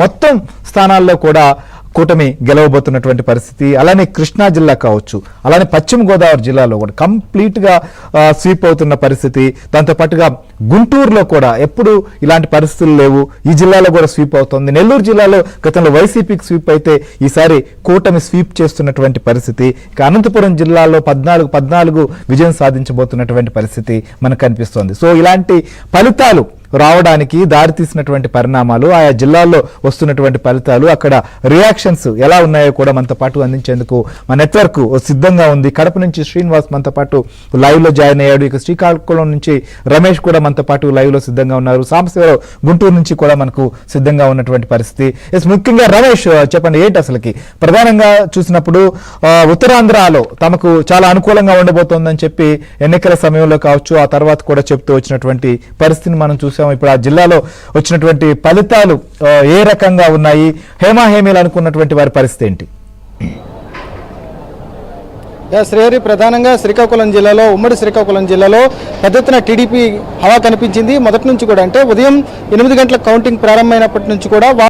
మొత్తం స్థానాల్లో కూడా కూటమి గెలవబోతున్నటువంటి పరిస్థితి. అలానే కృష్ణా జిల్లా కావచ్చు, అలానే పశ్చిమ గోదావరి జిల్లాలో కూడా కంప్లీట్ గా స్వీప్ అవుతున్న పరిస్థితి. దాంతో పాటుగా గుంటూరులో కూడా ఎప్పుడు ఇలాంటి పరిస్థితులు లేవు, ఈ జిల్లాలో కూడా స్వీప్ అవుతుంది. నెల్లూరు జిల్లాలో గతంలో వైసీపీకి స్వీప్ అయితే ఈసారి కూటమి స్వీప్ చేస్తున్నటువంటి పరిస్థితి. ఇక అనంతపురం జిల్లాలో 14 విజయం సాధించబోతున్నటువంటి పరిస్థితి మనకు కనిపిస్తోంది. సో ఇలాంటి ఫలితాలు రావడానికి దారితీసినటువంటి పరిణామాలు, ఆయా జిల్లాల్లో వస్తున్నటువంటి ఫలితాలు, అక్కడ రియాక్షన్స్ ఎలా ఉన్నాయో కూడా మనతో పాటు అందించేందుకు మన నెట్వర్క్ సిద్ధంగా ఉంది. కడప నుంచి శ్రీనివాస్ మనతో పాటు లైవ్ లో జాయిన్ అయ్యాడు. ఇక శ్రీకాకుళం నుంచి రమేష్ కూడా మనతో పాటు లైవ్ లో సిద్ధంగా ఉన్నారు. సాంబశివరావు గుంటూరు నుంచి కూడా మనకు సిద్ధంగా ఉన్నటువంటి పరిస్థితి. ముఖ్యంగా రమేష్ చెప్పండి, ఏంటి అసలుకి ప్రధానంగా చూసినప్పుడు ఉత్తరాంధ్రలో తమకు చాలా అనుకూలంగా ఉండబోతోందని చెప్పి ఎన్నికల సమయంలో కావచ్చు, ఆ తర్వాత కూడా చెప్తూ వచ్చినటువంటి పరిస్థితిని మనం చూసాం. ఇప్పుడు ఆ జిల్లాలో వచ్చినటువంటి ఫలితాలు ఏ రకంగా ఉన్నాయి, హేమాహేమీలు అనుకున్నటువంటి వారి పరిస్థితి ఏంటి? శ్రీహరి, ప్రధానంగా శ్రీకాకుళం జిల్లాలో, ఉమ్మడి శ్రీకాకుళం జిల్లాలో పెద్ద ఎత్తున టీడీపీ హవా కనిపించింది. మొదటి నుంచి కూడా, అంటే ఉదయం 8 గంటల కౌంటింగ్ ప్రారంభమైనప్పటి నుంచి కూడా